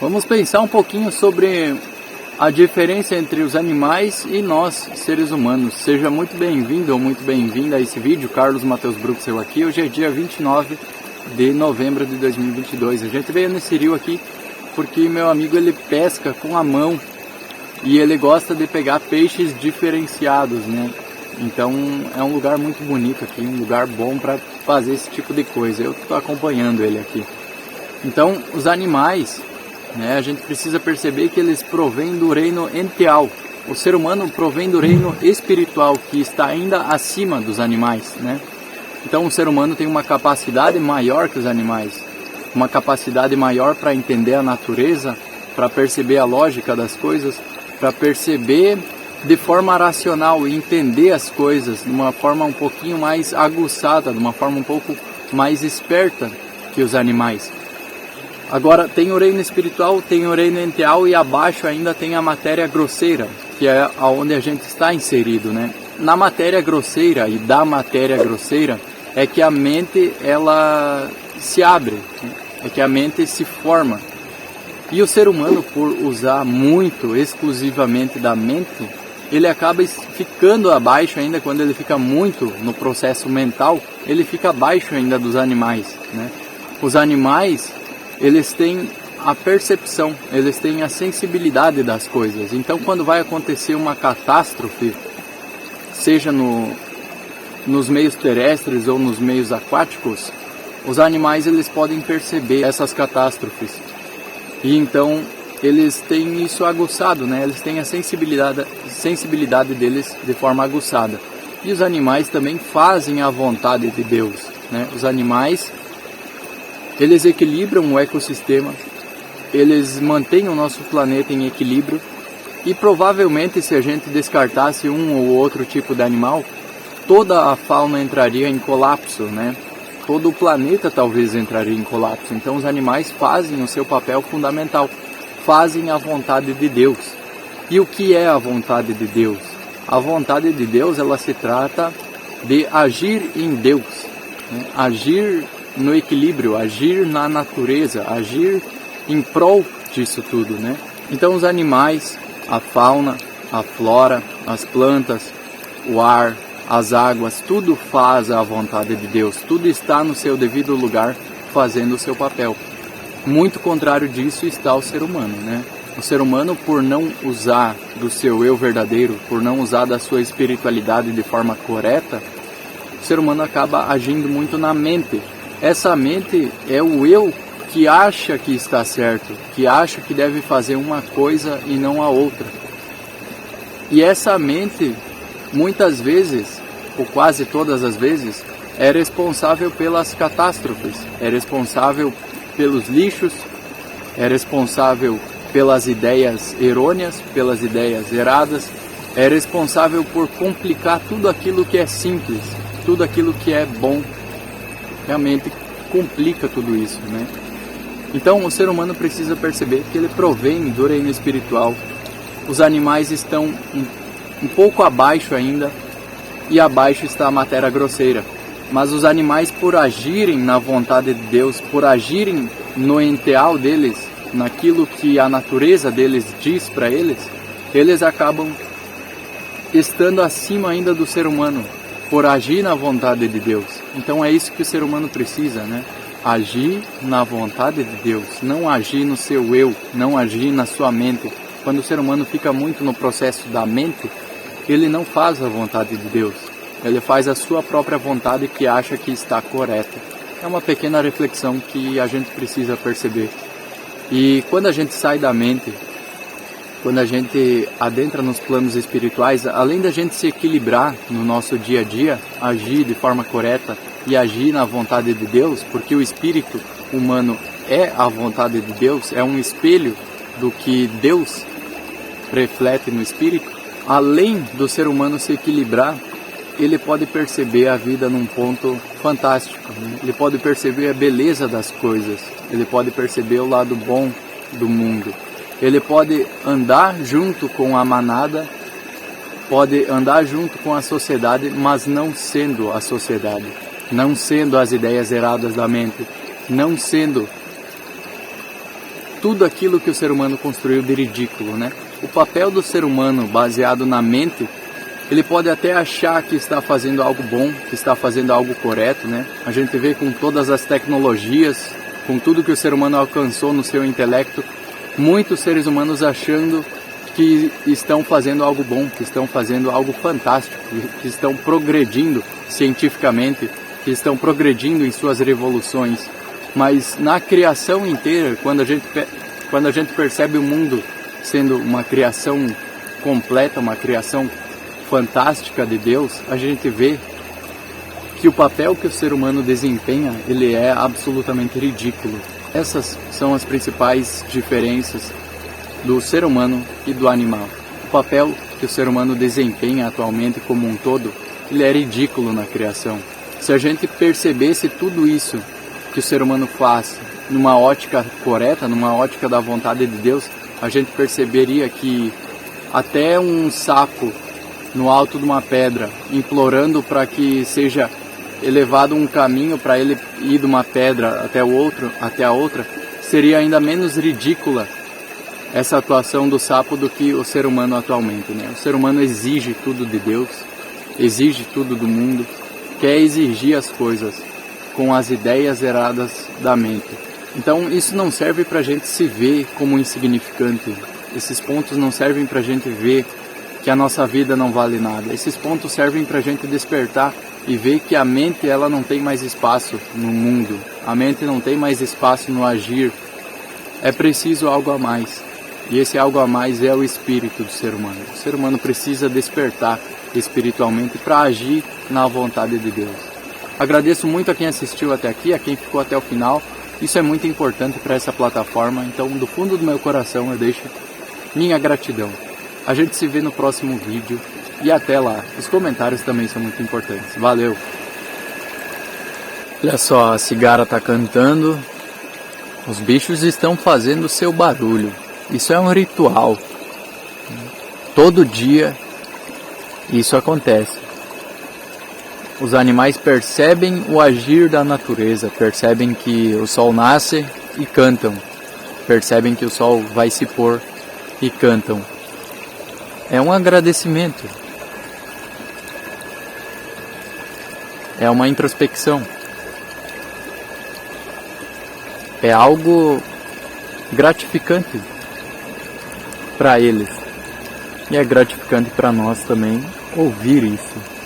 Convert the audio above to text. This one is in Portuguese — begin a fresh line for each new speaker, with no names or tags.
Vamos pensar um pouquinho sobre a diferença entre os animais e nós, seres humanos. Seja muito bem-vindo ou muito bem-vinda a esse vídeo. Carlos Matheus Bruxel aqui. Hoje é dia 29 de novembro de 2022. A gente veio nesse rio aqui porque meu amigo ele pesca com a mão e ele gosta de pegar peixes diferenciados, né? Então é um lugar muito bonito aqui, um lugar bom para fazer esse tipo de coisa. Eu estou acompanhando ele aqui. Então os animais, né, a gente precisa perceber que eles provêm do reino enteal. O ser humano provém do reino espiritual, que está ainda acima dos animais, né? Então o ser humano tem uma capacidade maior que os animais, uma capacidade maior para entender a natureza, para perceber a lógica das coisas, para perceber de forma racional e entender as coisas de uma forma um pouquinho mais aguçada, de uma forma um pouco mais esperta que os animais. Agora, tem o reino espiritual, tem o reino enteal e abaixo ainda tem a matéria grosseira, que é onde a gente está inserido, né? Na matéria grosseira e da matéria grosseira é que a mente ela se abre, né? É que a mente se forma. E o ser humano, por usar muito, exclusivamente da mente, ele acaba ficando abaixo ainda, quando ele fica muito no processo mental, ele fica abaixo ainda dos animais, né? Os animais, eles têm a percepção, eles têm a sensibilidade das coisas. Então, quando vai acontecer uma catástrofe, seja nos meios terrestres ou nos meios aquáticos, os animais eles podem perceber essas catástrofes. E então, eles têm isso aguçado, né? Eles têm a sensibilidade deles de forma aguçada. E os animais também fazem a vontade de Deus, né? Os animais, eles equilibram o ecossistema, eles mantêm o nosso planeta em equilíbrio e provavelmente se a gente descartasse um ou outro tipo de animal, toda a fauna entraria em colapso, né? Todo o planeta talvez entraria em colapso. Então os animais fazem o seu papel fundamental, fazem a vontade de Deus. E o que é a vontade de Deus? A vontade de Deus, ela se trata de agir em Deus, né? Agir no equilíbrio, agir na natureza, agir em prol disso tudo, né? Então os animais, a fauna, a flora, as plantas, o ar, as águas, tudo faz a vontade de Deus, tudo está no seu devido lugar fazendo o seu papel. Muito contrário disso está o ser humano, né? O ser humano, por não usar do seu eu verdadeiro, por não usar da sua espiritualidade de forma correta, o ser humano acaba agindo muito na mente. Essa mente é o eu que acha que está certo, que acha que deve fazer uma coisa e não a outra. E essa mente, muitas vezes, ou quase todas as vezes, é responsável pelas catástrofes, é responsável pelos lixos, é responsável pelas ideias errôneas, pelas ideias erradas, é responsável por complicar tudo aquilo que é simples, tudo aquilo que é bom. Realmente complica tudo isso, né? Então o ser humano precisa perceber que ele provém do reino espiritual. Os animais estão um pouco abaixo ainda, e abaixo está a matéria grosseira. Mas os animais, por agirem na vontade de Deus, por agirem no enteal deles, naquilo que a natureza deles diz para eles, eles acabam estando acima ainda do ser humano, por agir na vontade de Deus. Então é isso que o ser humano precisa, né? Agir na vontade de Deus, não agir no seu eu, não agir na sua mente. Quando o ser humano fica muito no processo da mente, ele não faz a vontade de Deus, ele faz a sua própria vontade que acha que está correta. É uma pequena reflexão que a gente precisa perceber. E quando a gente sai da mente, quando a gente adentra nos planos espirituais, além da gente se equilibrar no nosso dia a dia, agir de forma correta e agir na vontade de Deus, porque o espírito humano é a vontade de Deus, é um espelho do que Deus reflete no espírito. Além do ser humano se equilibrar, ele pode perceber a vida num ponto fantástico, né? Ele pode perceber a beleza das coisas, ele pode perceber o lado bom do mundo. Ele pode andar junto com a manada, pode andar junto com a sociedade, mas não sendo a sociedade, não sendo as ideias erradas da mente, não sendo tudo aquilo que o ser humano construiu de ridículo, né? O papel do ser humano baseado na mente, ele pode até achar que está fazendo algo bom, que está fazendo algo correto, né? A gente vê com todas as tecnologias, com tudo que o ser humano alcançou no seu intelecto, muitos seres humanos achando que estão fazendo algo bom, que estão fazendo algo fantástico, que estão progredindo cientificamente, que estão progredindo em suas revoluções. Mas na criação inteira, quando a gente percebe o mundo sendo uma criação completa, uma criação fantástica de Deus, a gente vê que o papel que o ser humano desempenha, ele é absolutamente ridículo. Essas são as principais diferenças do ser humano e do animal. O papel que o ser humano desempenha atualmente como um todo, ele é ridículo na criação. Se a gente percebesse tudo isso que o ser humano faz numa ótica correta, numa ótica da vontade de Deus, a gente perceberia que até um sapo no alto de uma pedra, implorando para que seja elevado um caminho para ele ir de uma pedra até a outra, seria ainda menos ridícula essa atuação do sapo do que o ser humano atualmente, né? O ser humano exige tudo de Deus, exige tudo do mundo, quer exigir as coisas com as ideias erradas da mente. Então isso não serve para a gente se ver como insignificante. Esses pontos não servem para a gente ver que a nossa vida não vale nada. Esses pontos servem para a gente despertar e ver que a mente ela não tem mais espaço no mundo. A mente não tem mais espaço no agir. É preciso algo a mais. E esse algo a mais é o espírito do ser humano. O ser humano precisa despertar espiritualmente para agir na vontade de Deus. Agradeço muito a quem assistiu até aqui, a quem ficou até o final. Isso é muito importante para essa plataforma. Então, do fundo do meu coração, eu deixo minha gratidão. A gente se vê no próximo vídeo. E até lá. Os comentários também são muito importantes. Valeu! Olha só, a cigara está cantando. Os bichos estão fazendo seu barulho. Isso é um ritual. Todo dia isso acontece. Os animais percebem o agir da natureza, percebem que o sol nasce e cantam, percebem que o sol vai se pôr e cantam. É um agradecimento, é uma introspecção, é algo gratificante para eles e é gratificante para nós também ouvir isso.